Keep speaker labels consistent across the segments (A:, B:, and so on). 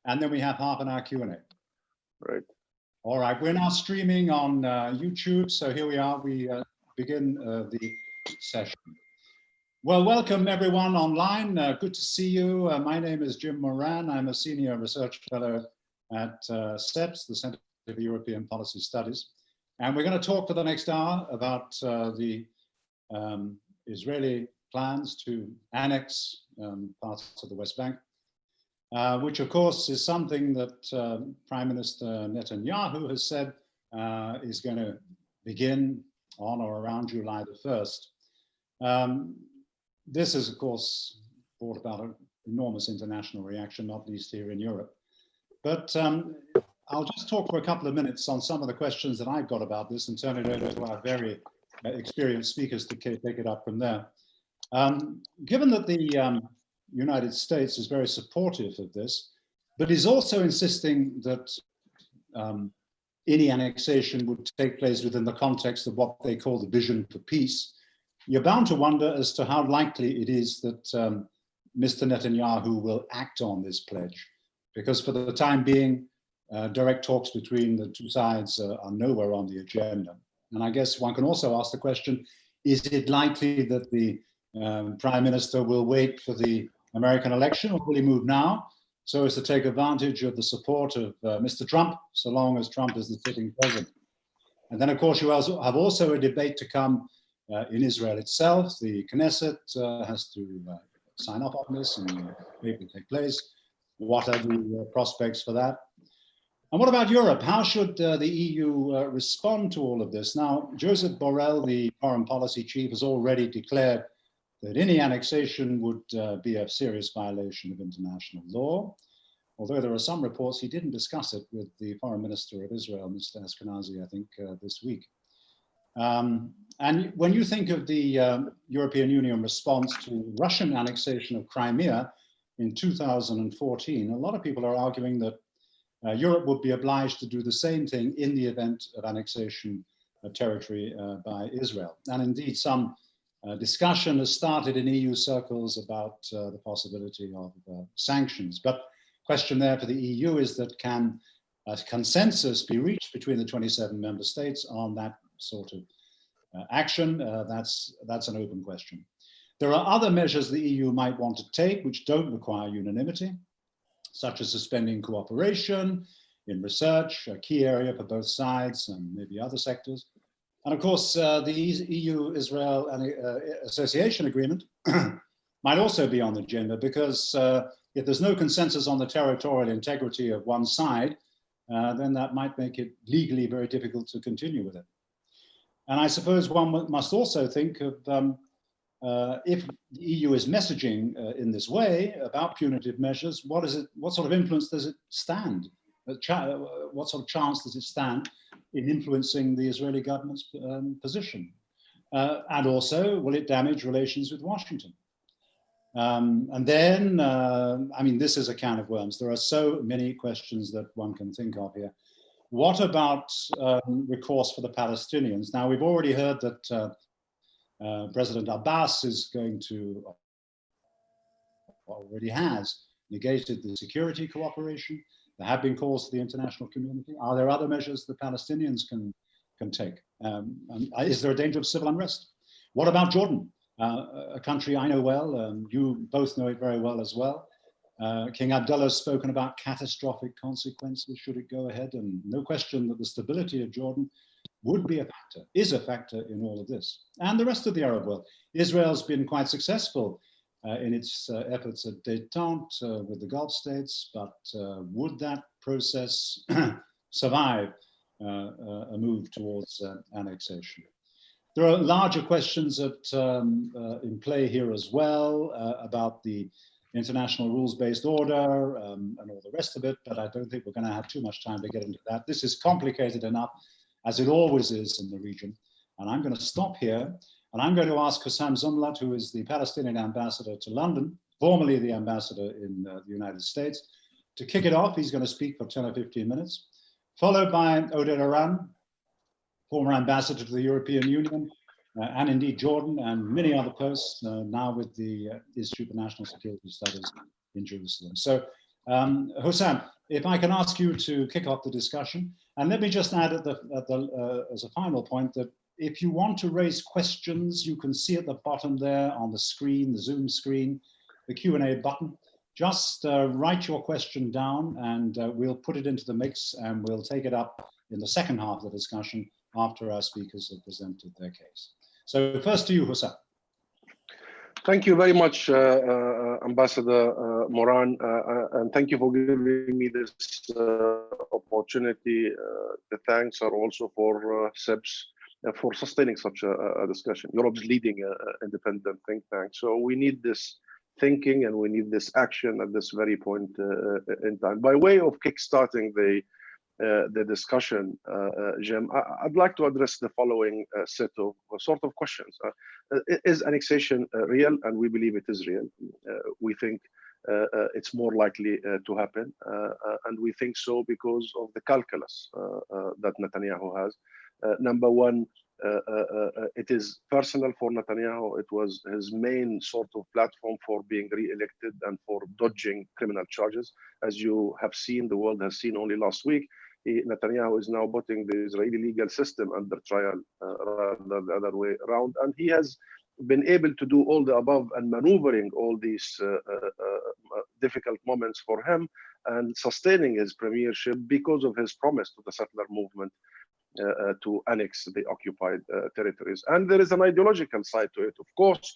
A: and then we have half an hour Q&A.
B: Right.
A: All right, we're now streaming on YouTube, so here we are. We begin the session. Well, welcome everyone online. Good to see you. My name is Jim Moran. I'm a senior research fellow at CEPS, the Center for European Policy Studies. And we're going to talk for the next hour about the Israeli plans to annex parts of the West Bank, which of course is something that Prime Minister Netanyahu has said is going to begin on or around July the 1st. This has of course brought about an enormous international reaction, not least here in Europe. But I'll just talk for a couple of minutes on some of the questions that I've got about this and turn it over to our very experienced speakers to take it up from there. Given that the United States is very supportive of this, but is also insisting that any annexation would take place within the context of what they call the vision for peace, you're bound to wonder as to how likely it is that Mr. Netanyahu will act on this pledge. Because for the time being, direct talks between the two sides are nowhere on the agenda. And I guess one can also ask the question, is it likely that the Prime Minister will wait for the American election, or will he move now so as to take advantage of the support of Mr. Trump, so long as Trump is the sitting president? And then of course you also have a debate to come in Israel itself. The Knesset has to sign off on this and it will take place. What are the prospects for that? And what about Europe? How should the EU respond to all of this? Now, Joseph Borrell, the foreign policy chief, has already declared that any annexation would be a serious violation of international law. Although there are some reports he didn't discuss it with the foreign minister of Israel, Mr. Ashkenazi, I think, this week. And when you think of the European Union response to Russian annexation of Crimea in 2014, a lot of people are arguing that Europe would be obliged to do the same thing in the event of annexation of territory by Israel. And indeed, some discussion has started in EU circles about the possibility of sanctions. But question there for the EU is that can a consensus be reached between the 27 member states on that sort of action? That's an open question. There are other measures the EU might want to take which don't require unanimity, such as suspending cooperation in research, a key area for both sides and maybe other sectors. And of course, the EU-Israel Association Agreement might also be on the agenda because if there's no consensus on the territorial integrity of one side, then that might make it legally very difficult to continue with it. And I suppose one must also think of if the EU is messaging in this way about punitive measures, what sort of influence does it stand? What sort of chance does it stand in influencing the Israeli government's position? And also, will it damage relations with Washington? And then, I mean, this is a can of worms. There are so many questions that one can think of here. What about recourse for the Palestinians? Now, we've already heard that President Abbas is going to, already has, negated the security cooperation. There have been calls to the international community. Are there other measures the Palestinians can take? Is there a danger of civil unrest? What about Jordan, a country I know well, you both know it very well as well. King Abdullah has spoken about catastrophic consequences should it go ahead, and no question that the stability of Jordan would be a factor, is a factor in all of this. And the rest of the Arab world. Israel's been quite successful in its efforts at détente with the Gulf states, but would that process survive a move towards annexation? There are larger questions in play here as well about the international rules-based order and all the rest of it, but I don't think we're going to have too much time to get into that. This is complicated enough, as it always is in the region. And I'm going to stop here, and I'm going to ask Hussam Zumlat, who is the Palestinian ambassador to London, formerly the ambassador in the United States, to kick it off. He's going to speak for 10 or 15 minutes, followed by Oded Aran, former ambassador to the European Union, and indeed Jordan, and many other posts, now with the Institute for National Security Studies in Jerusalem. So, Hussam, if I can ask you to kick off the discussion, and let me just add as a final point that if you want to raise questions, you can see at the bottom there on the screen, the Zoom screen, the Q&A button. Just write your question down and we'll put it into the mix and we'll take it up in the second half of the discussion after our speakers have presented their case. So first to you, Hussam.
B: Thank you very much, Ambassador Moran, and thank you for giving me this opportunity. The thanks are also for SEBS for sustaining such a discussion. Europe's leading independent think tank. So we need this thinking and we need this action at this very point in time. By way of kickstarting the discussion, Jim, I'd like to address the following set of sort of questions. Is annexation real? And we believe it is real. We think it's more likely to happen. And we think so because of the calculus that Netanyahu has. Number one, it is personal for Netanyahu. It was his main sort of platform for being re-elected and for dodging criminal charges. As you have seen, the world has seen only last week, Netanyahu is now putting the Israeli legal system under trial rather the other way around. And he has been able to do all the above and maneuvering all these difficult moments for him and sustaining his premiership because of his promise to the settler movement to annex the occupied territories. And there is an ideological side to it, of course,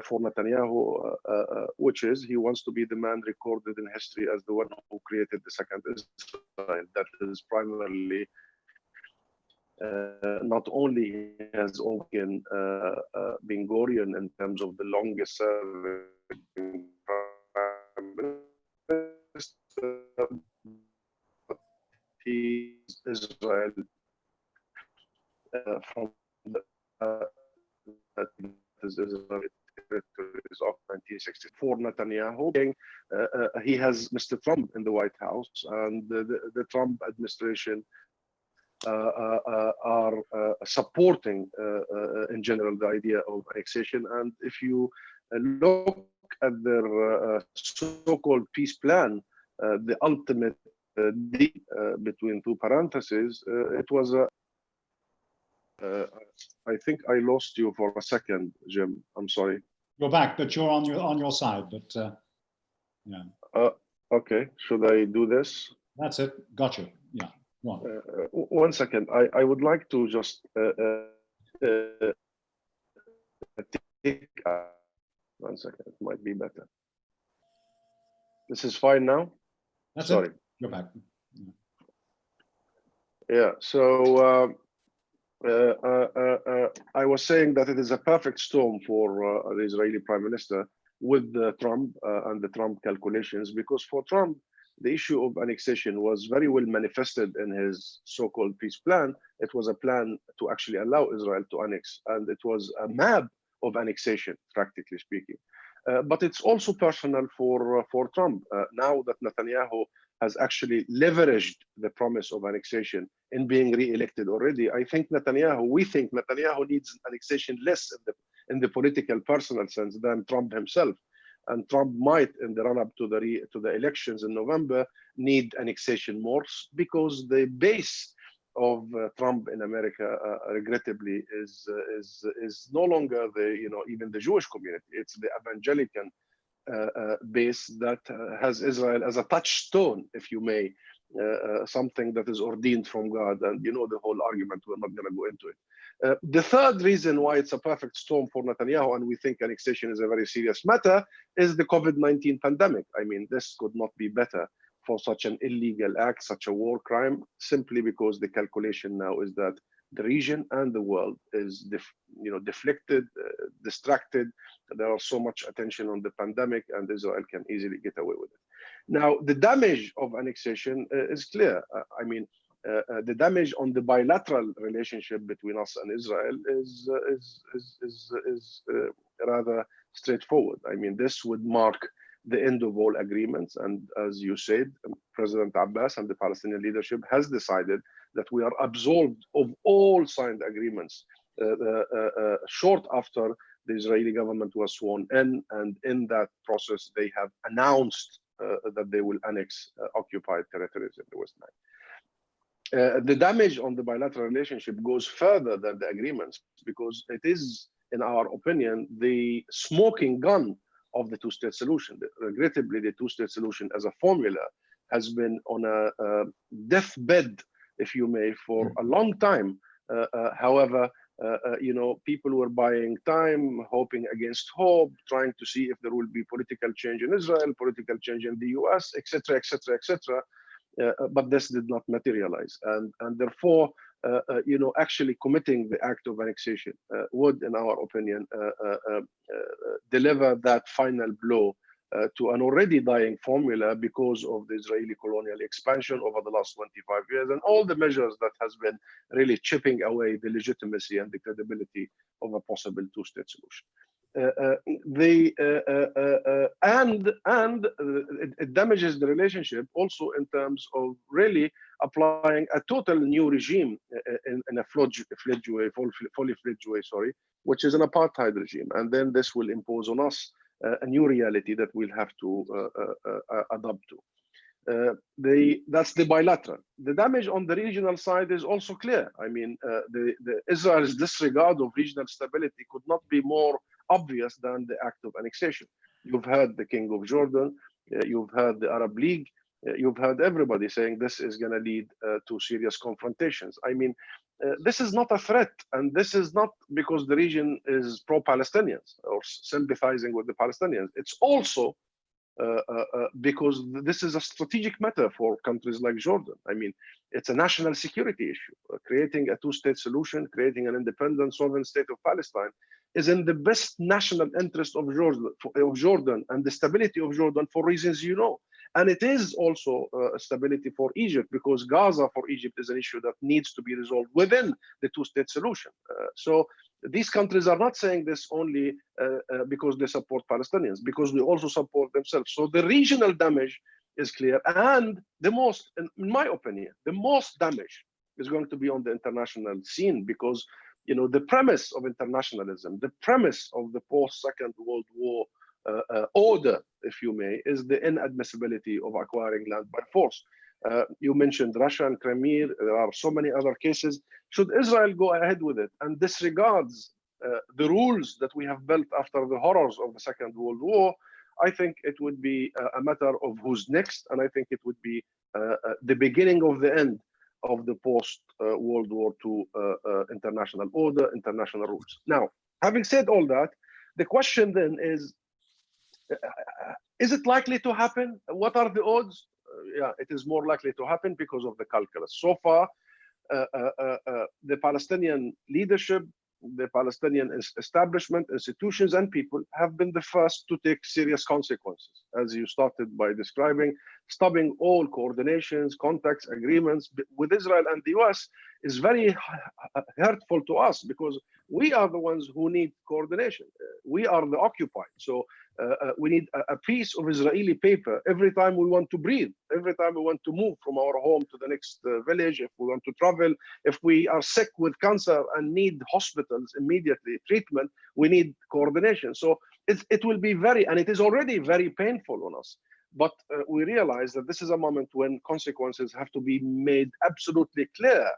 B: for Netanyahu, which is he wants to be the man recorded in history as the one who created the second Israel. That is primarily not only has been Ben-Gurion in terms of the longest serving prime minister, he is Israel from the Israeli territories of 1964. Netanyahu, he has Mr. Trump in the White House, and the Trump administration are supporting, in general, the idea of annexation. And if you look at their so-called peace plan, the ultimate deal between two parentheses, it was a I think I lost you for a second, Jim. I'm sorry.
A: You're back, but you're on your side. But yeah.
B: Okay. Should I do this?
A: That's it. Gotcha. Yeah. Go on.
B: 1 second. I would like to just take 1 second. It might be better. This is fine now.
A: That's
B: sorry.
A: It. You're back.
B: Yeah. So. I was saying that it is a perfect storm for the Israeli Prime Minister with Trump and the Trump calculations, because for Trump, the issue of annexation was very well manifested in his so-called peace plan. It was a plan to actually allow Israel to annex, and it was a map of annexation, practically speaking. But it's also personal for Trump. Now that Netanyahu has actually leveraged the promise of annexation in being re-elected already, we think Netanyahu needs annexation less in the political personal sense than Trump himself. And Trump might, in the run-up to the elections in November, need annexation more, because the base of Trump in America, regrettably, is no longer even the Jewish community. It's the evangelical base that has Israel as a touchstone, if you may, something that is ordained from God. And you know the whole argument, we're not going to go into it. The third reason why it's a perfect storm for Netanyahu, and we think annexation is a very serious matter, is the COVID-19 pandemic. I mean, this could not be better for such an illegal act, such a war crime, simply because the calculation now is that the region and the world is deflected, distracted. There are so much attention on the pandemic, and Israel can easily get away with it. Now, the damage of annexation is clear. The damage on the bilateral relationship between us and Israel is rather straightforward. I mean, this would mark the end of all agreements. And as you said, President Abbas and the Palestinian leadership has decided that we are absolved of all signed agreements short after the Israeli government was sworn in. And in that process, they have announced that they will annex occupied territories in the West Bank. The damage on the bilateral relationship goes further than the agreements, because it is, in our opinion, the smoking gun of the two-state solution. Regrettably, the two-state solution as a formula has been on a deathbed, if you may, for a long time. However, people were buying time, hoping against hope, trying to see if there will be political change in Israel, political change in the US, etc., etc., etc. But this did not materialize, and therefore, actually committing the act of annexation would, in our opinion, deliver that final blow to an already dying formula because of the Israeli colonial expansion over the last 25 years and all the measures that has been really chipping away the legitimacy and the credibility of a possible two-state solution. It damages the relationship also in terms of really applying a total new regime in a fully fledged way, which is an apartheid regime, and then this will impose on us a new reality that we'll have to adapt to. That's the bilateral. The damage on the regional side is also clear. I mean, the Israel's disregard of regional stability could not be more obvious than the act of annexation. You've heard the King of Jordan, you've heard the Arab League, you've heard everybody saying this is going to lead to serious confrontations. I mean, this is not a threat, and this is not because the region is pro-Palestinians or sympathizing with the Palestinians. It's also because this is a strategic matter for countries like Jordan. I mean, it's a national security issue. Creating a two-state solution, creating an independent sovereign state of Palestine is in the best national interest of Jordan and the stability of Jordan for reasons you know. And it is also a stability for Egypt, because Gaza for Egypt is an issue that needs to be resolved within the two-state solution. So these countries are not saying this only because they support Palestinians, because we also support themselves. So the regional damage is clear. And the most, in my opinion, the most damage is going to be on the international scene, because the premise of internationalism, the premise of the post-Second World War order, if you may, is the inadmissibility of acquiring land by force. You mentioned Russia and Crimea. There are so many other cases. Should Israel go ahead with it and disregards the rules that we have built after the horrors of the Second World War, I think it would be a matter of who's next, and I think it would be the beginning of the end of the post-World War II international order, international rules. Now, having said all that, the question then is it likely to happen? What are the odds? Yeah, it is more likely to happen because of the calculus. So far, the Palestinian leadership, the Palestinian establishment, institutions, and people have been the first to take serious consequences, as you started by describing. Stopping all coordinations, contacts, agreements with Israel and the US is very hurtful to us, because we are the ones who need coordination. We are the occupied. So we need a piece of Israeli paper every time we want to breathe, every time we want to move from our home to the next village, if we want to travel, if we are sick with cancer and need hospitals immediately, treatment, we need coordination. So it will be and it is already very painful on us. But we realize that this is a moment when consequences have to be made absolutely clear,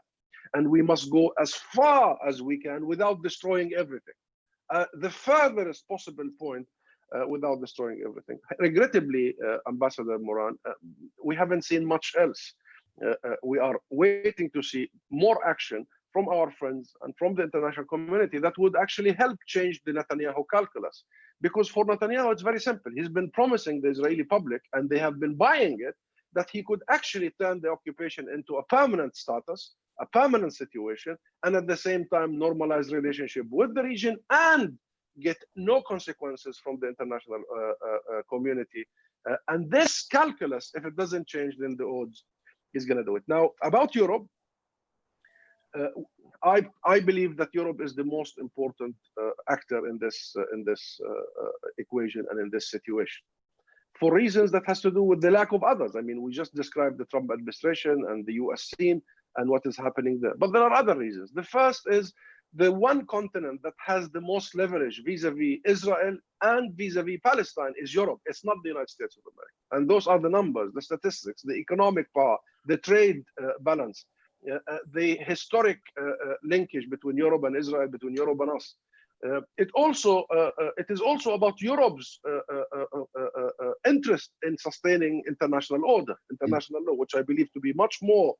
B: and we must go as far as we can without destroying everything. The furthest possible point without destroying everything. Regrettably, Ambassador Moran, we haven't seen much else. We are waiting to see more action from our friends and from the international community that would actually help change the Netanyahu calculus. Because for Netanyahu, it's very simple. He's been promising the Israeli public, and they have been buying it, that he could actually turn the occupation into a permanent status, a permanent situation, and at the same time normalize relationship with the region and get no consequences from the international community. And this calculus, if it doesn't change, then the odds is going to do it. Now, about Europe, I believe that Europe is the most important actor in this equation and in this situation, for reasons that has to do with the lack of others. I mean, we just described the Trump administration and the US scene and what is happening there. But there are other reasons. The first is the one continent that has the most leverage vis-a-vis Israel and vis-a-vis Palestine is Europe. It's not the United States of America. And those are the numbers, the statistics, the economic power, the trade balance, the historic linkage between Europe and Israel, between Europe and us. It is also about Europe's interest in sustaining international order, international law, which I believe to be much more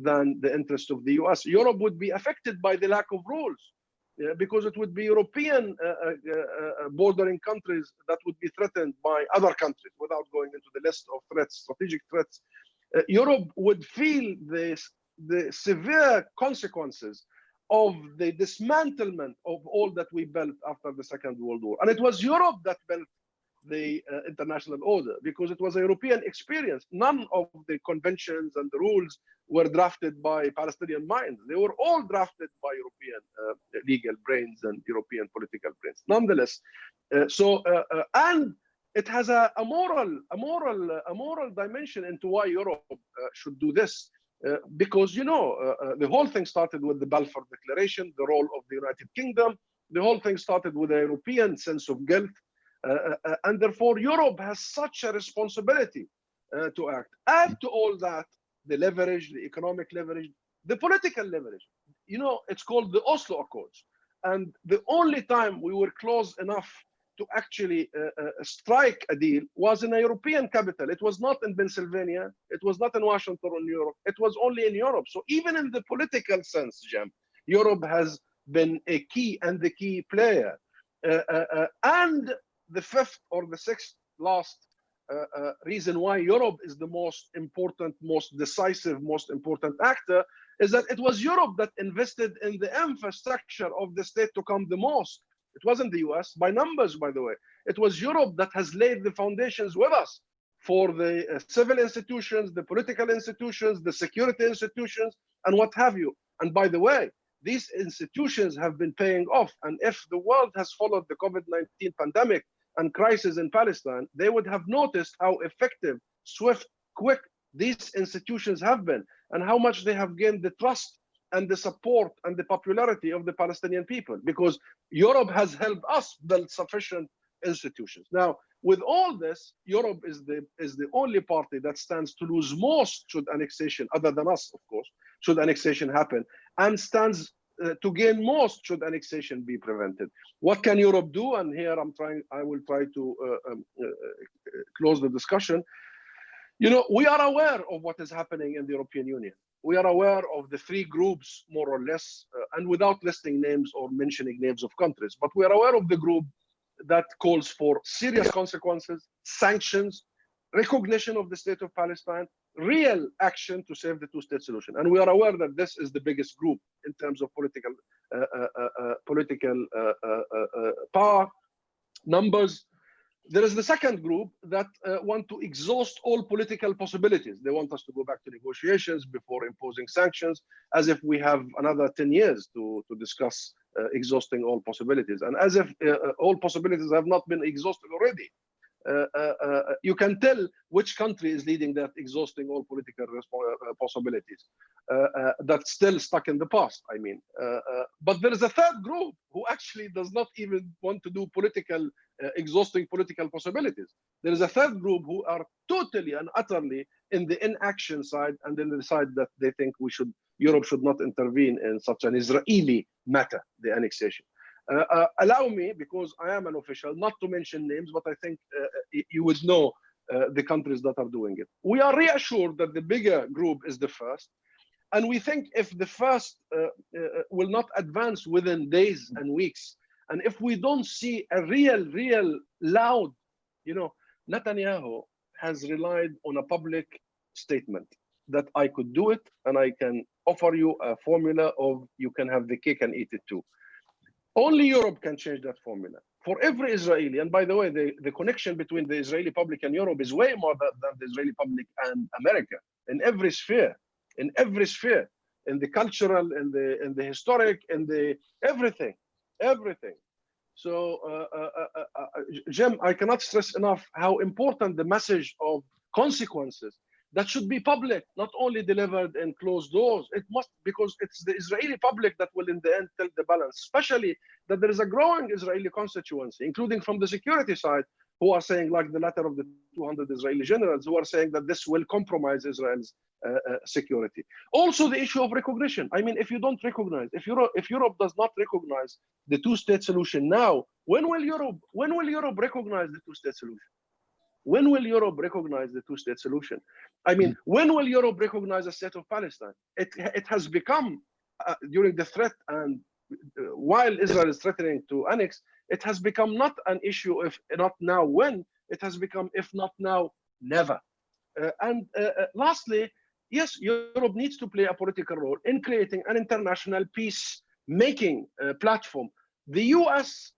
B: than the interest of the US. Europe would be affected by the lack of rules because it would be European bordering countries that would be threatened by other countries without going into the list of threats, strategic threats. Europe would feel the severe consequences of the dismantlement of all that we built after the Second World War. And it was Europe that built the international order because it was a European experience. None of the conventions and the rules were drafted by Palestinian minds. They were all drafted by European legal brains and European political brains. Nonetheless, and it has a moral dimension into why Europe should do this. Because, you know, the whole thing started with the Balfour Declaration, the role of the United Kingdom. The whole thing started with a European sense of guilt. And therefore, Europe has such a responsibility to act. Add to all that the leverage, the economic leverage, the political leverage. You know, it's called the Oslo Accords. And the only time we were close enough to actually strike a deal was in a European capital. It was not in Pennsylvania. It was not in Washington or New York. It was only in Europe. So even in the political sense, Jem, Europe has been a key and the key player. And the fifth or the sixth last reason why Europe is the most important, most decisive, most important actor is that it was Europe that invested in the infrastructure of the state to come the most. It wasn't the US, by numbers, by the way. It was Europe that has laid the foundations with us for the civil institutions, the political institutions, the security institutions, and what have you. And by the way, these institutions have been paying off. And if the world has followed the COVID-19 pandemic and crisis in Palestine, they would have noticed how effective, swift, quick these institutions have been and how much they have gained the trust and the support and the popularity of the Palestinian people, because Europe has helped us build sufficient institutions. Now, with all this, Europe is the only party that stands to lose most should annexation, other than us, of course, should annexation happen, and stands to gain most should annexation be prevented. What can Europe do? And here I will try to close the discussion. You know, we are aware of what is happening in the European Union. We are aware of the three groups, more or less, and without listing names or mentioning names of countries, but we are aware of the group that calls for serious consequences, sanctions, recognition of the state of Palestine, real action to save the two-state solution. And we are aware that this is the biggest group in terms of political power, numbers. There is the second group that want to exhaust all political possibilities. They want us to go back to negotiations before imposing sanctions, as if we have another 10 years to discuss exhausting all possibilities, and as if all possibilities have not been exhausted already. You can tell which country is leading that exhausting all political possibilities. That's still stuck in the past, I mean. But there is a third group who actually does not even want to do exhausting political possibilities. There is a third group who are totally and utterly in the inaction side, and in the side that they think Europe should not intervene in such an Israeli matter, the annexation. Allow me, because I am an official, not to mention names, but I think you would know the countries that are doing it. We are reassured that the bigger group is the first. And we think if the first will not advance within days and weeks, and if we don't see a real loud, you know, Netanyahu has relied on a public statement that I could do it and I can offer you a formula of you can have the cake and eat it too. Only Europe can change that formula. For every Israeli, and by the way, the connection between the Israeli public and Europe is way more than the Israeli public and America, in every sphere, in the cultural, in the historic, in the everything. So, Jim, I cannot stress enough how important the message of consequences that should be public, not only delivered in closed doors. It must, because it's the Israeli public that will in the end tell the balance, especially that there is a growing Israeli constituency, including from the security side, who are saying, like the letter of the 200 Israeli generals, who are saying that this will compromise Israel's security. Also, the issue of recognition. I mean, if you don't recognize, if Europe does not recognize the two-state solution now, when will Europe recognize the two-state solution? When will Europe recognize the two-state solution? I mean, when will Europe recognize a state of Palestine? It has become, during the threat and while Israel is threatening to annex, it has become not an issue if not now when, it has become if not now, never. Lastly, yes, Europe needs to play a political role in creating an international peace-making platform. The US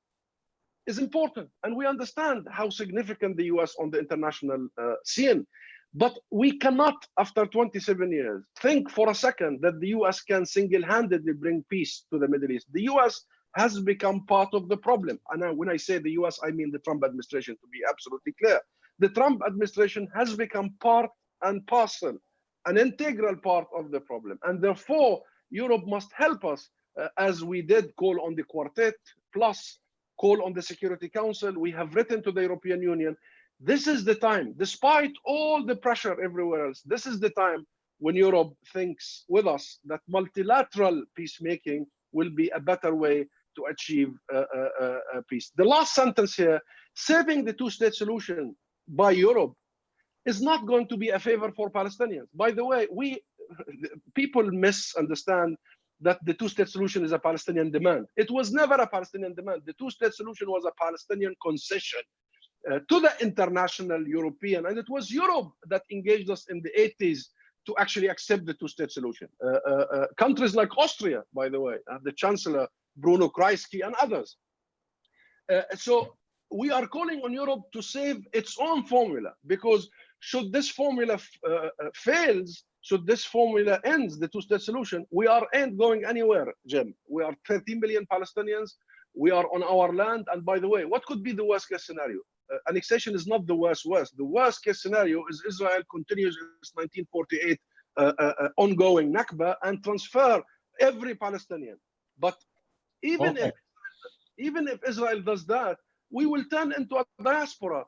B: is important, and we understand how significant the US on the international scene. But we cannot, after 27 years, think for a second that the US can single-handedly bring peace to the Middle East. The US has become part of the problem. And when I say the US, I mean the Trump administration, to be absolutely clear. The Trump administration has become part and parcel, an integral part of the problem. And therefore, Europe must help us, as we did call on the Quartet, plus call on the Security Council. We have written to the European Union. This is the time, despite all the pressure everywhere else, this is the time when Europe thinks with us that multilateral peacemaking will be a better way to achieve peace. The last sentence here, saving the two-state solution by Europe is not going to be a favor for Palestinians. By the way, people misunderstand that the two-state solution is a Palestinian demand. It was never a Palestinian demand. The two-state solution was a Palestinian concession to the international European, and it was Europe that engaged us in the 80s to actually accept the two-state solution. Countries like Austria, by the way, the Chancellor Bruno Kreisky and others. So we are calling on Europe to save its own formula, because should this formula fails, should this formula ends the two-state solution, we ain't going anywhere, Jim. We are 13 million Palestinians. We are on our land. And by the way, what could be the worst case scenario? Annexation is not the worst. The worst case scenario is Israel continues its 1948 ongoing Nakba and transfer every Palestinian. But even if Israel does that, we will turn into a diaspora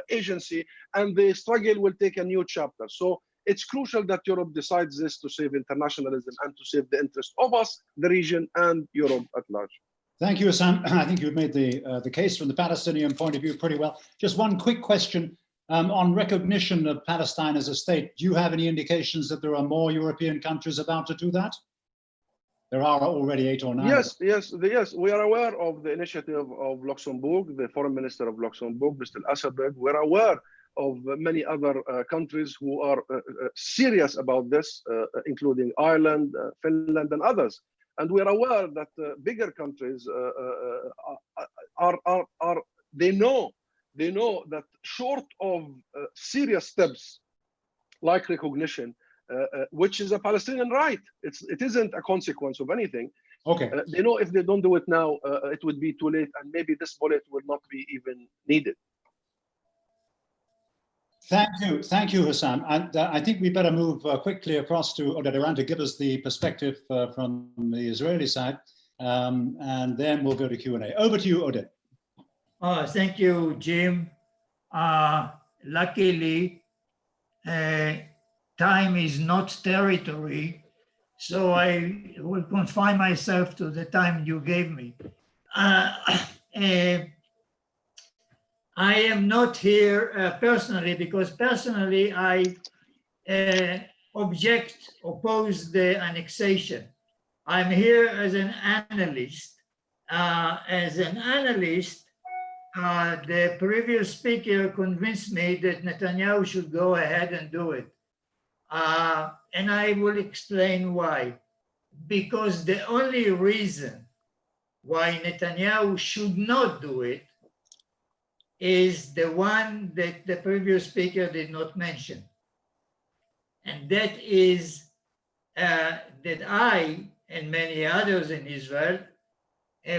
B: agency, and the struggle will take a new chapter. So it's crucial that Europe decides this to save internationalism and to save the interest of us, the region, and Europe at large.
A: Thank you, Hassan. I think you've made the case from the Palestinian point of view pretty well. Just one quick question on recognition of Palestine as a state. Do you have any indications that there are more European countries about to do that? There are already 8 or 9.
B: Yes. We are aware of the initiative of Luxembourg, the foreign minister of Luxembourg, Mr. Asselberg. We're aware of many other countries who are serious about this, including Ireland, Finland, and others. And we are aware that bigger countries they know that short of serious steps like recognition, which is a Palestinian right, it isn't a consequence of anything.
A: Okay.
B: They know if they don't do it now, it would be too late, and maybe this bullet would not be even needed.
A: Thank you, Hassan. And I think we better move quickly across to Oded Iran to give us the perspective from the Israeli side, and then we'll go to Q&A. Over to you, Oded.
C: Thank you, Jim. Luckily, time is not territory, so I will confine myself to the time you gave me. I am not here personally, because personally I oppose the annexation. I'm here as an analyst. The previous speaker convinced me that Netanyahu should go ahead and do it. And I will explain why. Because the only reason why Netanyahu should not do it is the one that the previous speaker did not mention. And that is that I and many others in Israel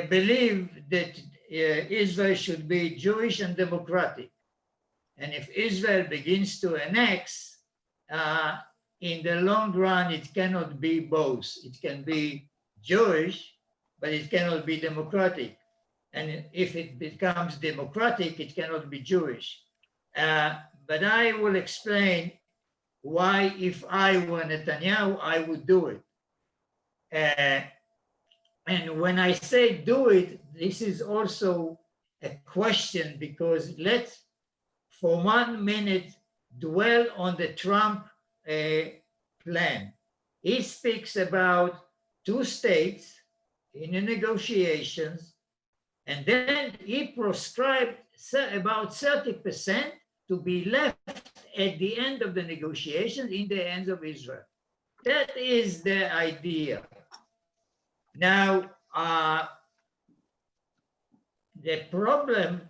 C: believe that Israel should be Jewish and democratic. And if Israel begins to annex, in the long run, it cannot be both. It can be Jewish, but it cannot be democratic. And if it becomes democratic, it cannot be Jewish. But I will explain why, if I were Netanyahu, I would do it. And when I say do it, this is also a question, because let's, for 1 minute, dwell on the Trump plan. He speaks about 2 states in the negotiations, and then he prescribed about 30% to be left at the end of the negotiations in the hands of Israel. That is the idea. Now, the problem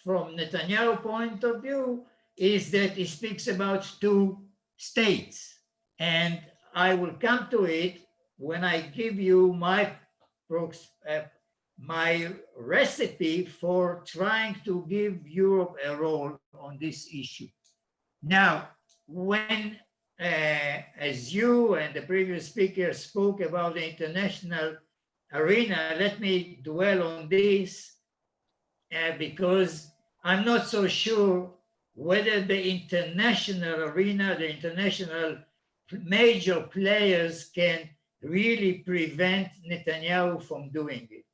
C: from Netanyahu's point of view is that he speaks about 2 states. And I will come to it when I give you my recipe for trying to give Europe a role on this issue. Now, when, as you and the previous speaker spoke about the international arena, let me dwell on this because I'm not so sure whether the international arena, the international major players can really prevent Netanyahu from doing it.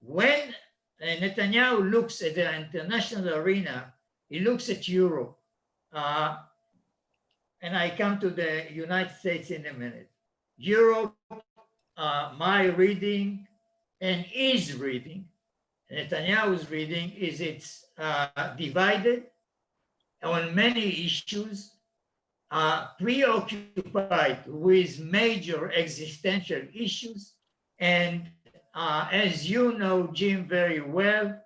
C: When Netanyahu looks at the international arena, he looks at Europe, and I come to the United States in a minute. Europe, my reading and his reading, Netanyahu's reading, is it's divided on many issues, preoccupied with major existential issues, and as you know, Jim, very well,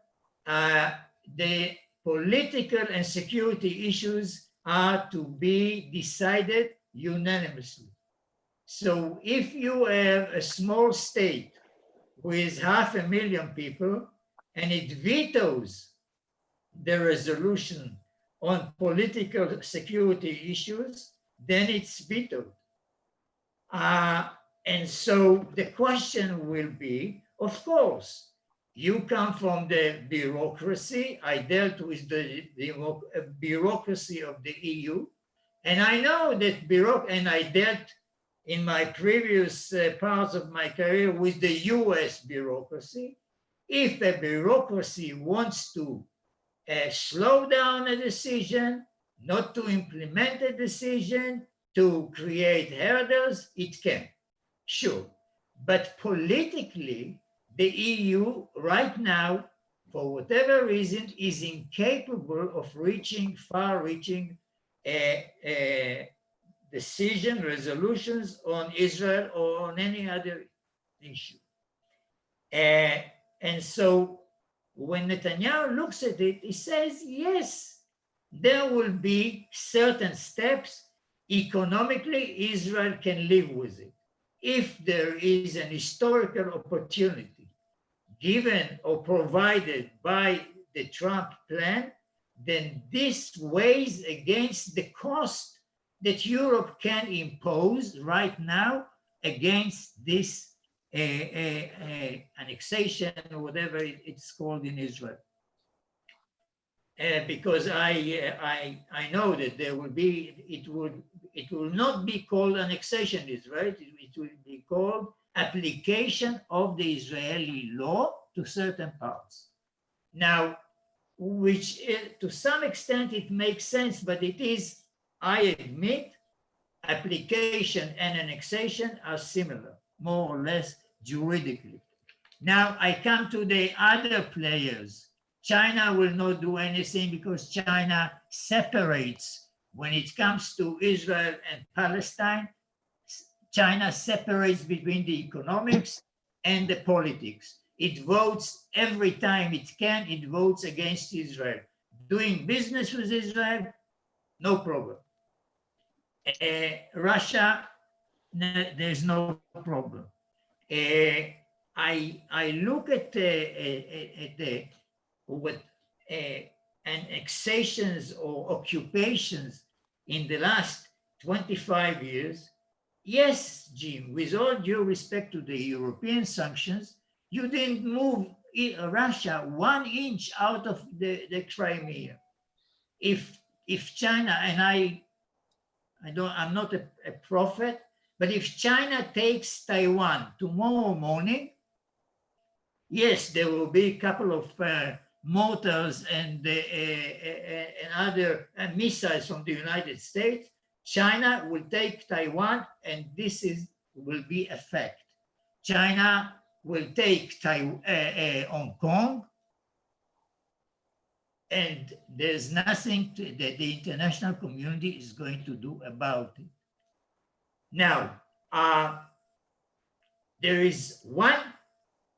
C: the political and security issues are to be decided unanimously. So if you have a small state with 500,000 people and it vetoes the resolution on political security issues, then it's vetoed. And so the question will be, of course, you come from the bureaucracy. I dealt with the bureaucracy of the EU, and I know that and I dealt in my previous parts of my career with the US bureaucracy. If the bureaucracy wants to slow down a decision, not to implement a decision, to create hurdles, it can, sure. But politically, the EU right now, for whatever reason, is incapable of reaching far-reaching resolutions on Israel or on any other issue. And so when Netanyahu looks at it, he says, yes, there will be certain steps. Economically, Israel can live with it. If there is an historical opportunity given or provided by the Trump plan, then this weighs against the cost that Europe can impose right now against this annexation or whatever it's called in Israel. Because I know that there will be, it will not be called annexation in Israel, it will be called application of the Israeli law to certain parts. Now, which to some extent it makes sense, but it is, I admit, application and annexation are similar, more or less juridically. Now I come to the other players. China will not do anything because China separates when it comes to Israel and Palestine. China separates between the economics and the politics. It votes every time it can, it votes against Israel. Doing business with Israel, no problem. Russia, there's no problem. I look at what annexations or occupations in the last 25 years. Yes, Jim, with all due respect to the European sanctions, you didn't move Russia 1 inch out of the Crimea. If China, and I'm not a prophet, but if China takes Taiwan tomorrow morning, yes, there will be a couple of mortars and other missiles from the United States. China will take Taiwan, and this will be a fact. China will take Hong Kong, and there's nothing that the international community is going to do about it. Now, there is one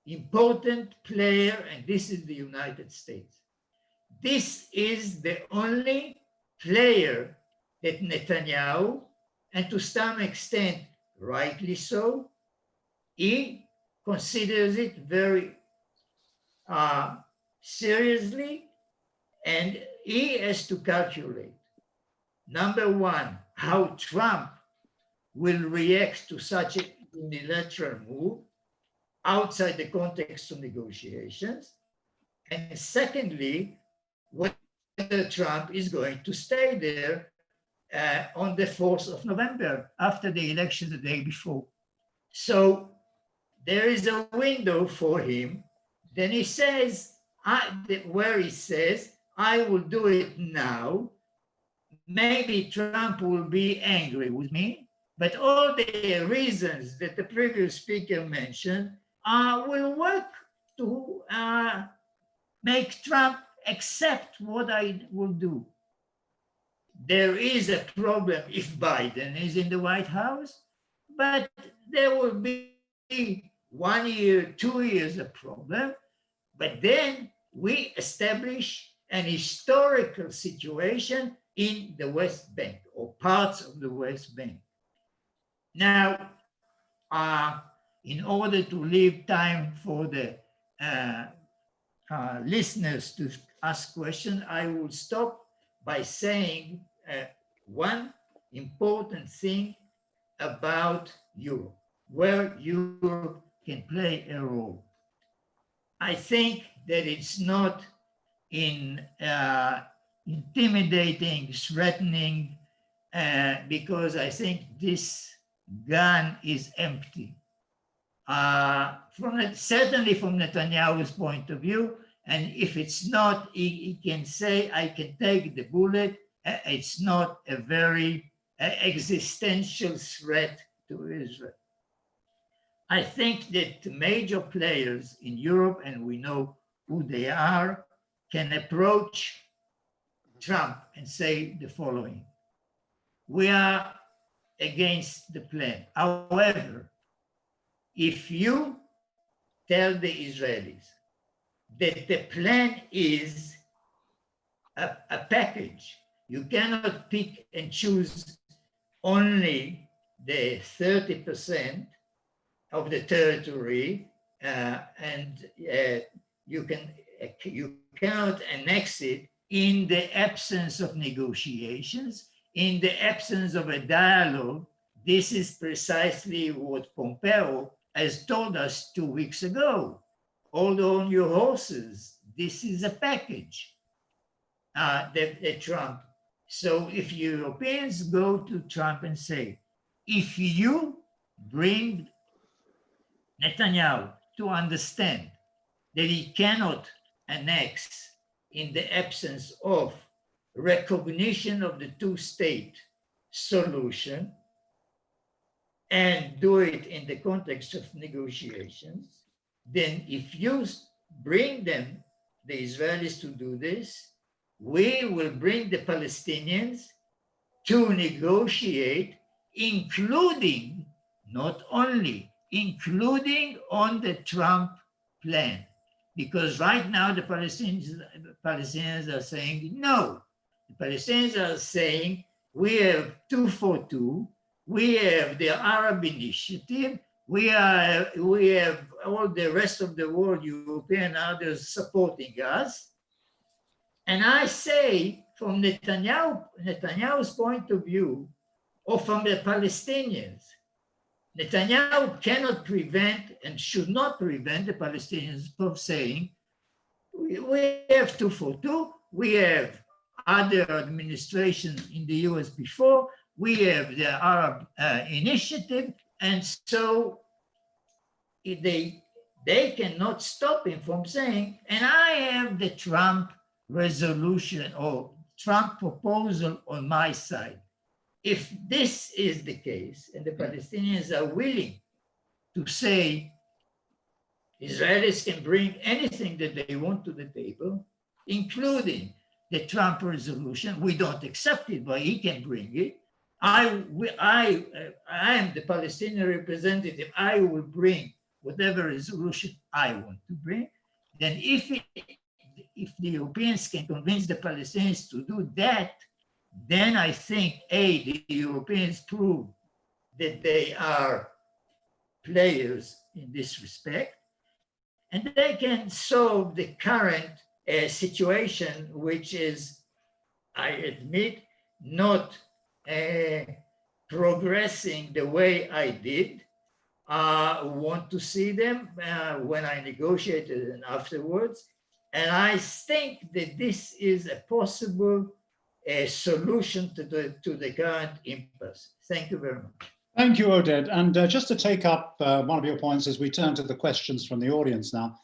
C: important player, and this is the United States. This is the only player that Netanyahu, and to some extent, rightly so, he considers it very seriously, and he has to calculate, number one, how Trump will react to such a unilateral move outside the context of negotiations, and secondly, whether Trump is going to stay there on the 4th of November, after the election the day before. So there is a window for him. Then he says, where he says, I will do it now. Maybe Trump will be angry with me, but all the reasons that the previous speaker mentioned will work to make Trump accept what I will do. There is a problem if Biden is in the White House, but there will be 1 year, 2 years a problem, but then we establish an historical situation in the West Bank or parts of the West Bank. Now, in order to leave time for the listeners to ask questions, I will stop by saying one important thing about Europe, where Europe can play a role. I think that it's not in intimidating, threatening, because I think this gun is empty. Certainly from Netanyahu's point of view, and if it's not, he can say, I can take the bullet. It's not a very existential threat to Israel. I think that the major players in Europe, and we know who they are, can approach Trump and say the following: we are against the plan. However, if you tell the Israelis that the plan is a package, you cannot pick and choose only the 30% of the territory, and you cannot annex it in the absence of negotiations, in the absence of a dialogue. This is precisely what Pompeo has told us 2 weeks ago. Hold on your horses. This is a package, the Trump. So if Europeans go to Trump and say, if you bring Netanyahu to understand that he cannot annex in the absence of recognition of the two-state solution and do it in the context of negotiations, then if you bring them, the Israelis, to do this, we will bring the Palestinians to negotiate, including, not only, including on the Trump plan. Because right now the Palestinians are saying no. The Palestinians are saying we have 2 for 2, we have the Arab Initiative, we have all the rest of the world, European and others, supporting us. And I say, from Netanyahu's point of view, or from the Palestinians. Netanyahu cannot prevent and should not prevent the Palestinians from saying, we have 242, we have other administrations in the US before, we have the Arab Initiative, and so they cannot stop him from saying, and I have the Trump resolution or Trump proposal on my side. If this is the case, and the Palestinians are willing to say Israelis can bring anything that they want to the table, including the Trump resolution, we don't accept it, but he can bring it. I am the Palestinian representative. I will bring whatever resolution I want to bring. Then if the Europeans can convince the Palestinians to do that, then I think, the Europeans prove that they are players in this respect, and they can solve the current situation, which is, I admit, not progressing the way I did want to see them when I negotiated and afterwards. And I think that this is a possible solution to the current impasse. Thank you very much.
A: Thank you, Oded. And just to take up one of your points as we turn to the questions from the audience now,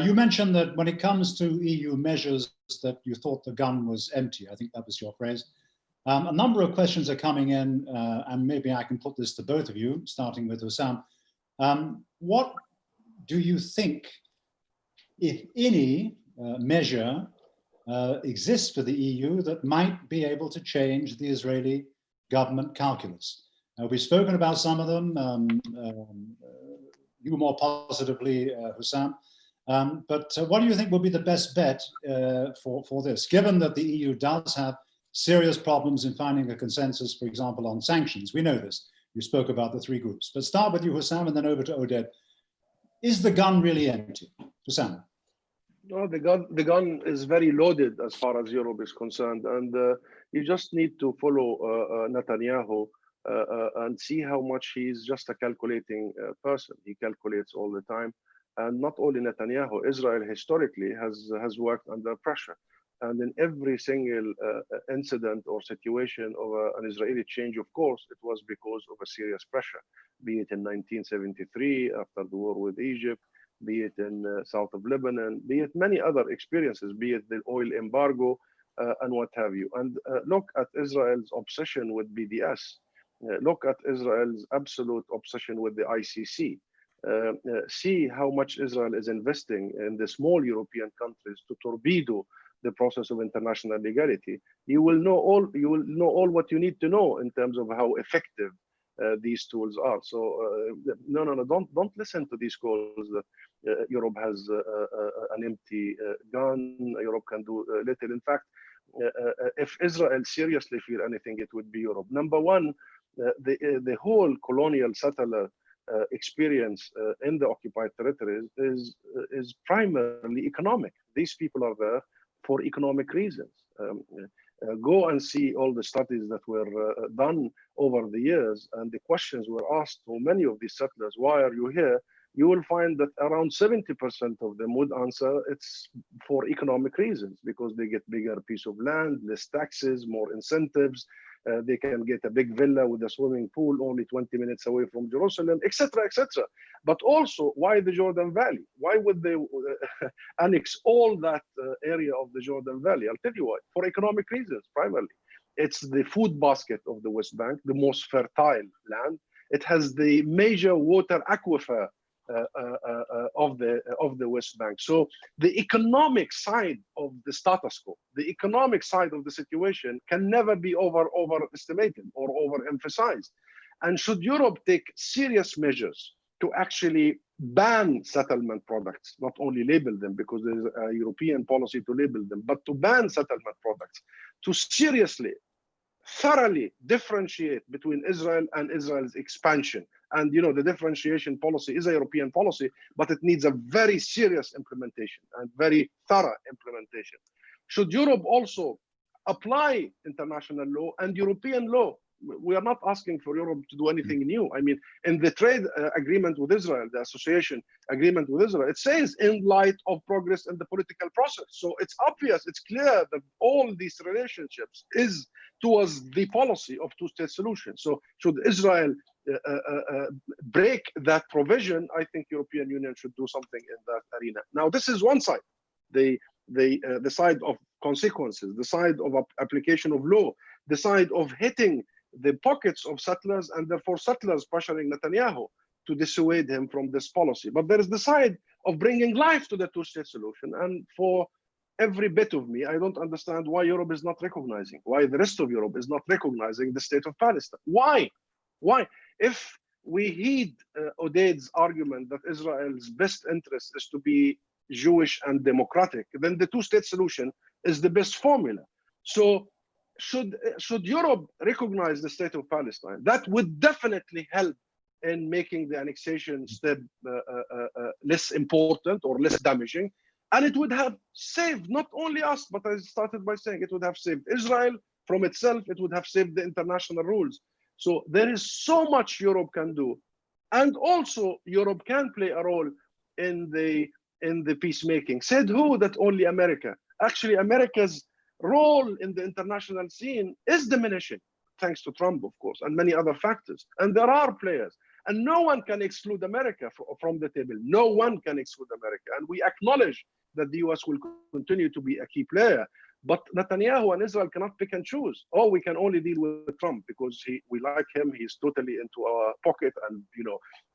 A: you mentioned that when it comes to EU measures that you thought the gun was empty. I think that was your phrase. A number of questions are coming in, and maybe I can put this to both of you, starting with Hussam. What do you think, if any, measure exists for the EU that might be able to change the Israeli government calculus? We've spoken about some of them, you more positively, Hussam. But what do you think would be the best bet for this, given that the EU does have serious problems in finding a consensus, for example, on sanctions? We know this. You spoke about the three groups. But start with you, Hussam, and then over to Oded. Is the gun really empty? Hussam.
B: No, the gun is very loaded as far as Europe is concerned, and you just need to follow Netanyahu and see how much he's just a calculating person. He calculates all the time, and not only Netanyahu. Israel historically has worked under pressure, and in every single incident or situation of an Israeli change of course, it was because of a serious pressure, be it in 1973 after the war with Egypt, be it in south of Lebanon, be it many other experiences, be it the oil embargo and what have you. And look at Israel's obsession with BDS. Look at Israel's absolute obsession with the ICC. See how much Israel is investing in the small European countries to torpedo the process of international legality. You will know all what you need to know in terms of how effective these tools are. So no, don't listen to these calls that Europe has an empty gun. Europe can do little. In fact, if Israel seriously fear anything, it would be Europe. Number one, the whole colonial settler experience in the occupied territories is primarily economic. These people are there for economic reasons. Go and see all the studies that were done over the years, and the questions were asked to many of these settlers, why are you here? You will find that around 70% of them would answer it's for economic reasons, because they get bigger piece of land, less taxes, more incentives. They can get a big villa with a swimming pool only 20 minutes away from Jerusalem, etc., etc. But also, why the Jordan Valley? Why would they annex all that area of the Jordan Valley? I'll tell you why. For economic reasons, primarily. It's the food basket of the West Bank, the most fertile land. It has the major water aquifer of the West Bank. So the economic side of the status quo, the economic side of the situation can never be overestimated or overemphasized. And should Europe take serious measures to actually ban settlement products, not only label them because there's a European policy to label them, but to ban settlement products, to seriously, thoroughly differentiate between Israel and Israel's expansion. And you know, the differentiation policy is a European policy, but it needs a very serious implementation and very thorough implementation. Should Europe also apply international law and European law we are not asking for Europe to do anything new. I mean, in the trade agreement with Israel, the association agreement with Israel, it says in light of progress in the political process. So it's obvious, it's clear that all these relationships is towards the policy of two-state solution. So should Israel break that provision, I think European Union should do something in that arena. Now, this is one side, the side of consequences, the side of application of law, the side of hitting the pockets of settlers and therefore settlers pressuring Netanyahu to dissuade him from this policy. But there is the side of bringing life to the two-state solution. And for every bit of me, I don't understand why Europe is not recognizing, why the rest of Europe is not recognizing the state of Palestine. Why? Why? If we heed Oded's argument that Israel's best interest is to be Jewish and democratic, then the two-state solution is the best formula. So should Europe recognize the state of Palestine? That would definitely help in making the annexation step less important or less damaging. And it would have saved not only us, but I started by saying it would have saved Israel from itself. It would have saved the international rules. So there is so much Europe can do. And also Europe can play a role in the peacemaking. Said who that only America? Actually, America's role in the international scene is diminishing, thanks to Trump, of course, and many other factors. And there are players. And no one can exclude America from the table. No one can exclude America. And we acknowledge that the US will continue to be a key player. But Netanyahu and Israel cannot pick and choose. Oh, we can only deal with Trump because we like him. He's totally into our pocket, and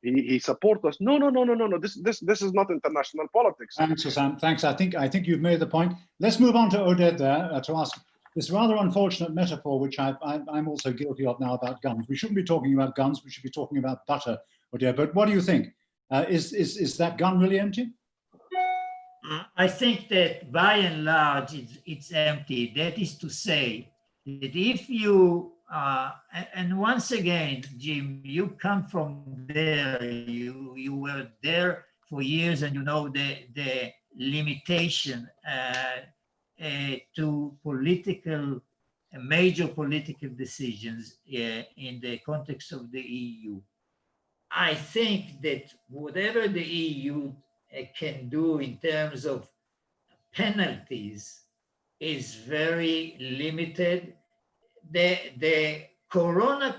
B: he supports us. No. This is not international politics.
A: Thanks, Hassan. Thanks. I think you've made the point. Let's move on to Oded there to ask this rather unfortunate metaphor, which I'm also guilty of now, about guns. We shouldn't be talking about guns. We should be talking about butter, Oded. But what do you think? Is that gun really empty?
C: I think that by and large, it's empty. That is to say that if you, and once again, Jim, you come from there, you were there for years, and you know the limitation to major political decisions in the context of the EU. I think that whatever the EU can do in terms of penalties is very limited. The corona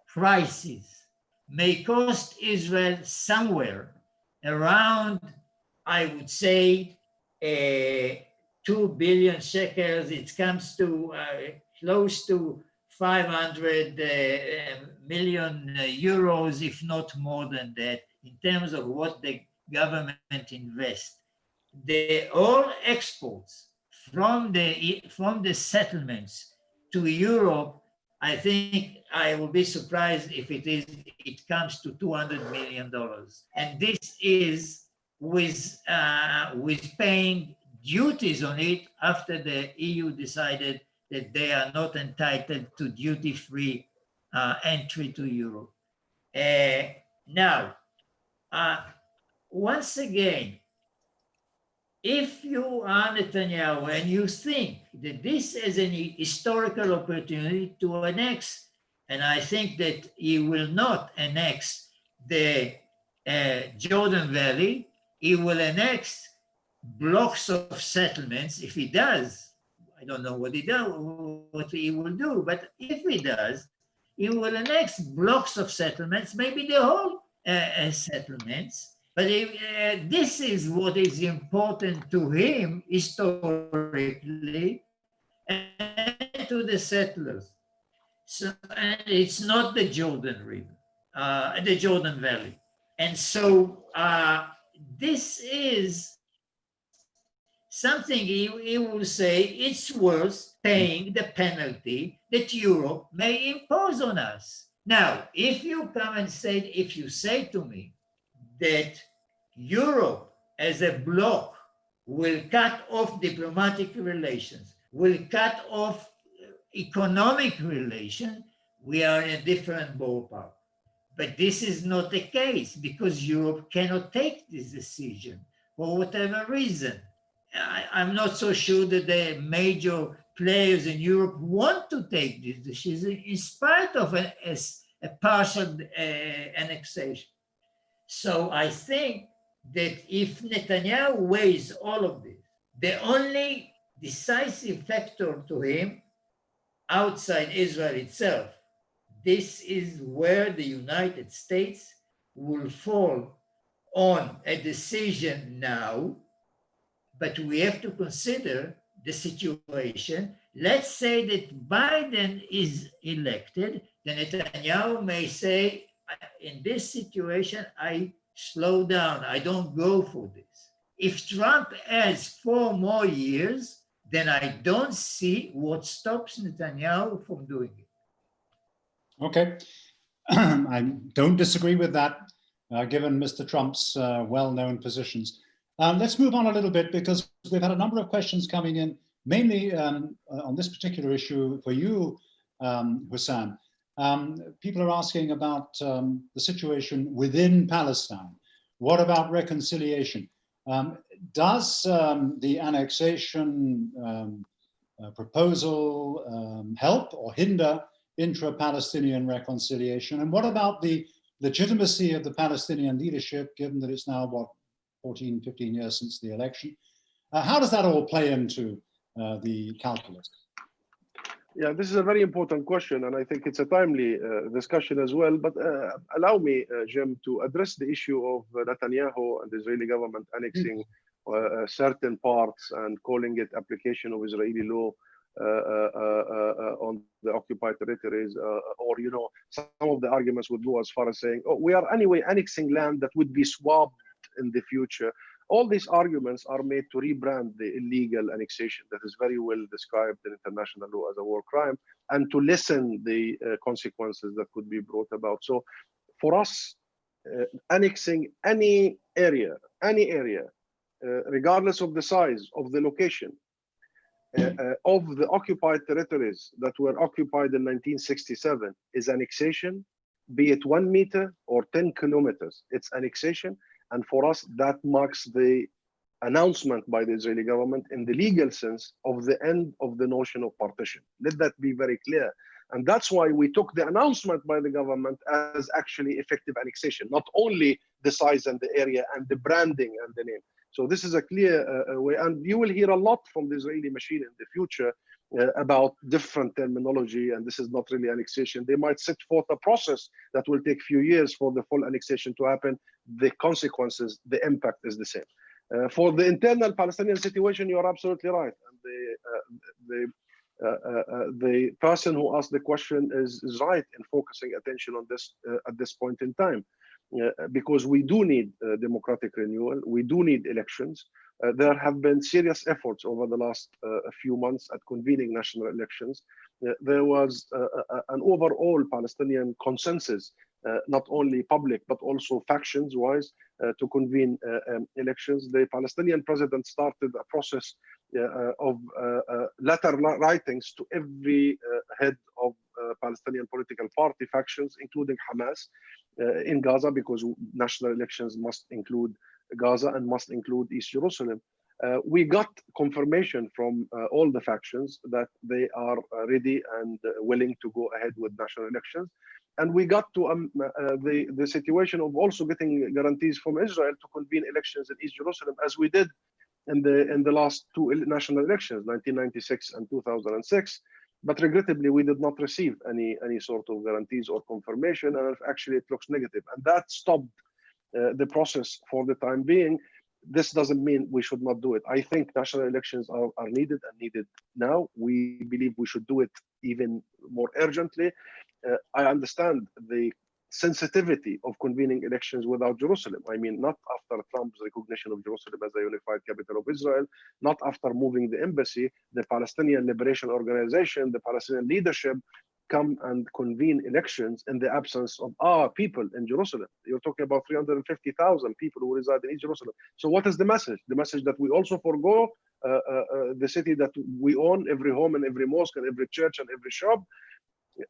C: crisis may cost Israel somewhere around, I would say, 2 billion shekels. It comes to close to 500 million euros, if not more than that, in terms of what the government invests. All exports from the settlements to Europe, I think I will be surprised if it comes to $200 million. And this is with paying duties on it after the EU decided that they are not entitled to duty-free entry to Europe. Now, once again, if you are Netanyahu and you think that this is an historical opportunity to annex, and I think that he will not annex the Jordan Valley, he will annex blocks of settlements. If he does, I don't know what he will do, but if he does, he will annex blocks of settlements, maybe the whole settlements. But this is what is important to him historically and to the settlers. So, and it's not the Jordan River, the Jordan Valley. And so this is something he will say it's worth paying the penalty that Europe may impose on us. Now, if you come and say, if you say to me that Europe as a bloc will cut off diplomatic relations, will cut off economic relations, we are in a different ballpark. But this is not the case because Europe cannot take this decision for whatever reason. I'm not so sure that the major players in Europe want to take this decision in spite of a partial annexation. So I think that if Netanyahu weighs all of this, the only decisive factor to him outside Israel itself, this is where the United States will fall on a decision now, but we have to consider the situation. Let's say that Biden is elected, then Netanyahu may say, in this situation, I slow down, I don't go for this. If Trump has 4 more years, then I don't see what stops Netanyahu from doing it.
A: Okay, I don't disagree with that, given Mr. Trump's well-known positions. Let's move on a little bit, because we've had a number of questions coming in, mainly on this particular issue for you, Hussam. People are asking about the situation within Palestine. What about reconciliation? Does the annexation proposal help or hinder intra-Palestinian reconciliation? And what about the legitimacy of the Palestinian leadership, given that it's now, what, 14, 15 years since the election? How does that all play into the calculus?
B: Yeah, this is a very important question, and I think it's a timely discussion as well. But allow me, Jim, to address the issue of Netanyahu and the Israeli government annexing certain parts and calling it application of Israeli law on the occupied territories, or, you know, some of the arguments would go as far as saying, oh, we are anyway annexing land that would be swapped in the future. All these arguments are made to rebrand the illegal annexation that is very well described in international law as a war crime, and to lessen the consequences that could be brought about. So for us, annexing any area, regardless of the size, of the location, of the occupied territories that were occupied in 1967 is annexation, be it 1 meter or 10 kilometers, it's annexation. And for us, that marks the announcement by the Israeli government in the legal sense of the end of the notion of partition. Let that be very clear. And that's why we took the announcement by the government as actually effective annexation, not only the size and the area and the branding and the name. So this is a clear way. And you will hear a lot from the Israeli machine in the future about different terminology, and this is not really annexation. They might set forth a process that will take a few years for the full annexation to happen. The consequences, the impact is the same. For the internal Palestinian situation, you are absolutely right. And the person who asked the question is right in focusing attention on this at this point in time, because we do need democratic renewal. We do need elections. There have been serious efforts over the last few months at convening national elections. There was an overall Palestinian consensus, not only public, but also factions-wise, to convene elections. The Palestinian president started a process of letter writings to every head of Palestinian political party factions, including Hamas, in Gaza, because national elections must include Gaza and must include East Jerusalem. We got confirmation from all the factions that they are ready and willing to go ahead with national elections. And we got to the situation of also getting guarantees from Israel to convene elections in East Jerusalem, as we did in the last 2 national elections, 1996 and 2006. But regrettably, we did not receive any sort of guarantees or confirmation, and actually it looks negative. And that stopped the process for the time being. This doesn't mean we should not do it. I think national elections are needed and needed now. We believe we should do it even more urgently. I understand the sensitivity of convening elections without Jerusalem. I mean, not after Trump's recognition of Jerusalem as a unified capital of Israel, not after moving the embassy, the Palestinian Liberation Organization, the Palestinian leadership come and convene elections in the absence of our people in Jerusalem. You're talking about 350,000 people who reside in East Jerusalem. So what is the message? The message that we also forgo the city that we own, every home and every mosque and every church and every shop.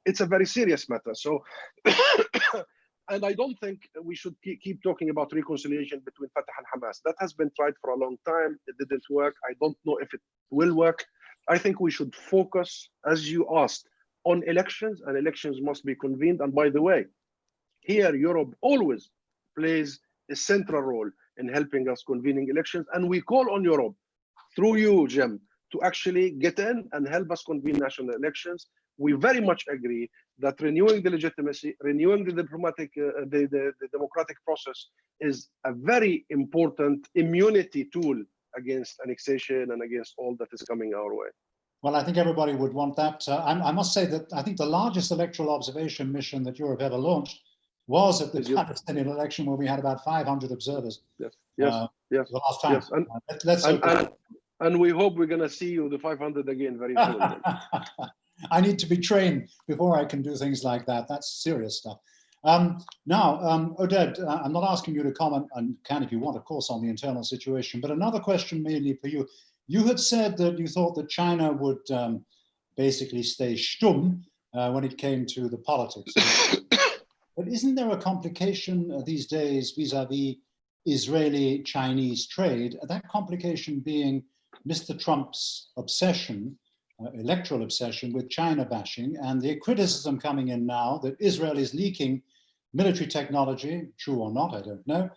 B: It's a very serious matter. So, and I don't think we should keep talking about reconciliation between Fatah and Hamas. That has been tried for a long time. It didn't work. I don't know if it will work. I think we should focus, as you asked, on elections, and elections must be convened. And by the way, here Europe always plays a central role in helping us convening elections. And we call on Europe, through you, Jim, to actually get in and help us convene national elections. We very much agree that renewing the legitimacy, renewing the diplomatic, the democratic process is a very important immunity tool against annexation and against all that is coming our way.
A: Well, I think everybody would want that. I must say that I think the largest electoral observation mission that Europe ever launched was at the Palestinian election, where we had about 500 observers.
B: Yes,
A: the last time.
B: Yes. And we hope we're going to see you the 500 again very soon.
A: I need to be trained before I can do things like that. That's serious stuff. Now, Oded, I'm not asking you to comment, and can if you want, of course, on the internal situation, but another question mainly for you. You had said that you thought that China would basically stay stumm when it came to the politics. But isn't there a complication these days vis-a-vis Israeli-Chinese trade? That complication being Mr. Trump's obsession, electoral obsession with China bashing, and the criticism coming in now that Israel is leaking military technology, true or not, I don't know,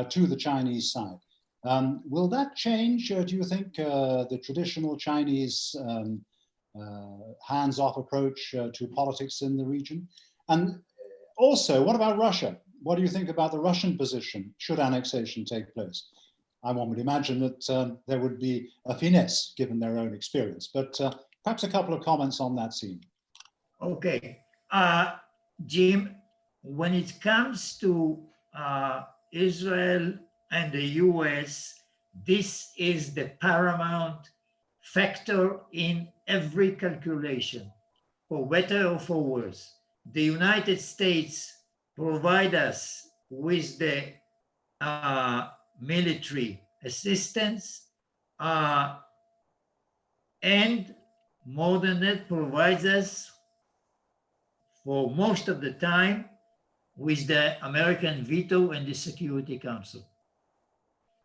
A: to the Chinese side. Will that change, do you think, the traditional Chinese hands-off approach to politics in the region? And also, what about Russia? What do you think about the Russian position should annexation take place? I would imagine that there would be a finesse given their own experience, but perhaps a couple of comments on that scene.
C: Okay, Jim, when it comes to Israel and the US, this is the paramount factor in every calculation, for better or for worse. The United States provide us with the military assistance, and more than that, provides us for most of the time with the American veto and the Security Council.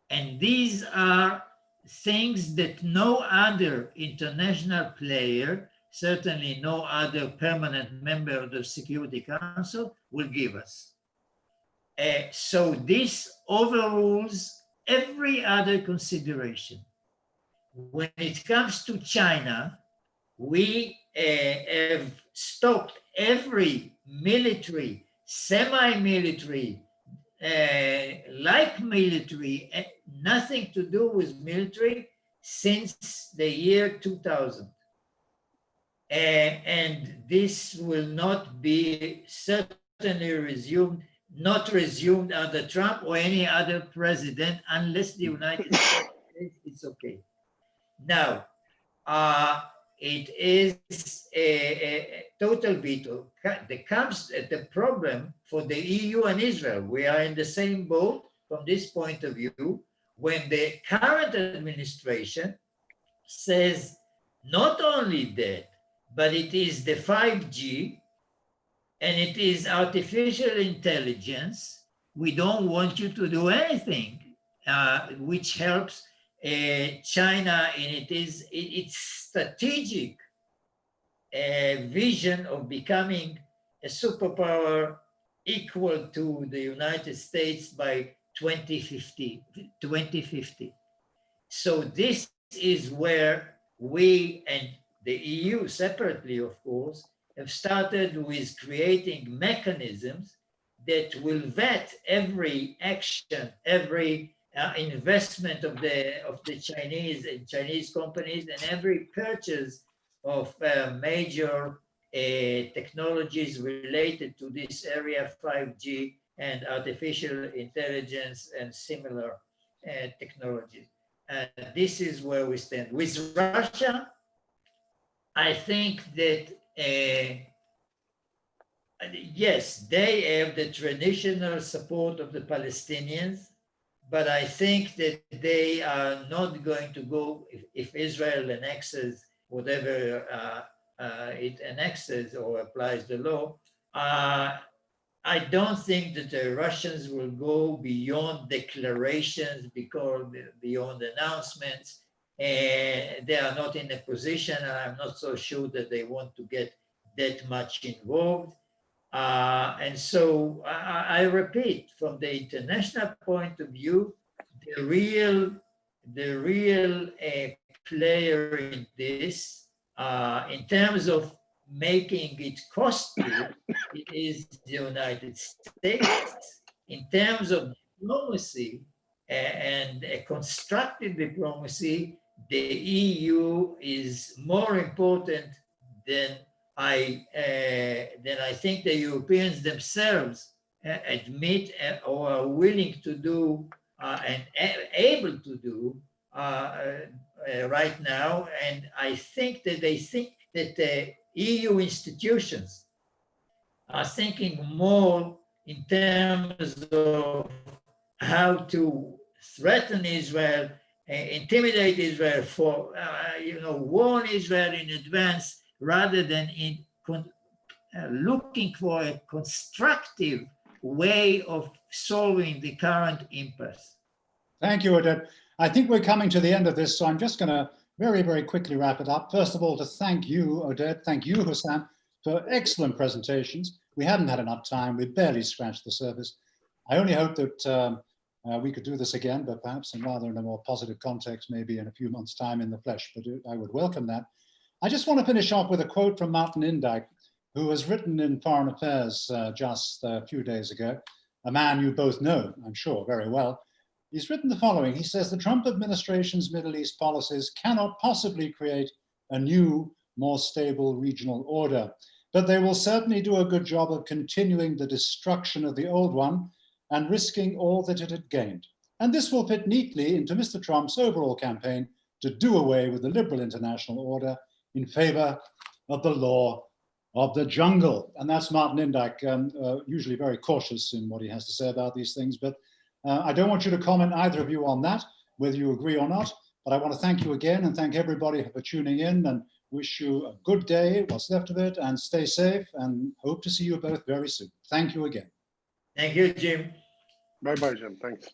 C: And these are things that no other international player, certainly no other permanent member of the Security Council, will give us. So this overrules every other consideration. When it comes to China, we have stopped every military, semi-military, like military, nothing to do with military since the year 2000. And this will not be certainly resumed, not resumed under Trump or any other president unless the United States says it's okay. Now, it is a total veto. That comes at the problem for the EU and Israel. We are in the same boat from this point of view when the current administration says not only that, but it is the 5G and it is artificial intelligence. We don't want you to do anything which helps China in its strategic vision of becoming a superpower equal to the United States by 2050. So this is where we and the EU separately, of course, have started with creating mechanisms that will vet every action, every investment of the Chinese companies, and every purchase of major technologies related to this area, 5G and artificial intelligence and similar technologies. This is where we stand. With Russia, I think that yes, they have the traditional support of the Palestinians, but I think that they are not going to go, if Israel annexes whatever it annexes or applies the law, I don't think that the Russians will go beyond declarations, beyond announcements. they are not in a position, and I'm not so sure that they want to get that much involved. And so I repeat, from the international point of view, the real player in this, in terms of making it costly, it is the United States. In terms of diplomacy and a constructive diplomacy, the EU is more important than I think the Europeans themselves admit or are willing to do and able to do right now. And I think that they think that the EU institutions are thinking more in terms of how to threaten Israel, intimidate Israel, for warn Israel in advance, rather than in looking for a constructive way of solving the current impasse.
A: Thank you, Oded. I think we're coming to the end of this, so I'm just going to very, very quickly wrap it up. First of all, to thank you, Oded, thank you, Hussam, for excellent presentations. We haven't had enough time. We barely scratched the surface. I only hope that we could do this again, but perhaps in a more positive context, maybe in a few months' time in the flesh, but I would welcome that. I just want to finish off with a quote from Martin Indyk, who was written in Foreign Affairs just a few days ago, a man you both know, I'm sure, very well. He's written the following. He says, the Trump administration's Middle East policies cannot possibly create a new, more stable regional order, but they will certainly do a good job of continuing the destruction of the old one and risking all that it had gained. And this will fit neatly into Mr. Trump's overall campaign to do away with the liberal international order in favor of the law of the jungle. And that's Martin Indyk, usually very cautious in what he has to say about these things, but I don't want you to comment, either of you, on that, whether you agree or not, but I want to thank you again and thank everybody for tuning in, and wish you a good day, what's left of it, and stay safe, and hope to see you both very soon. Thank you again.
C: Thank you, Jim.
B: Bye-bye, Jim. Thanks.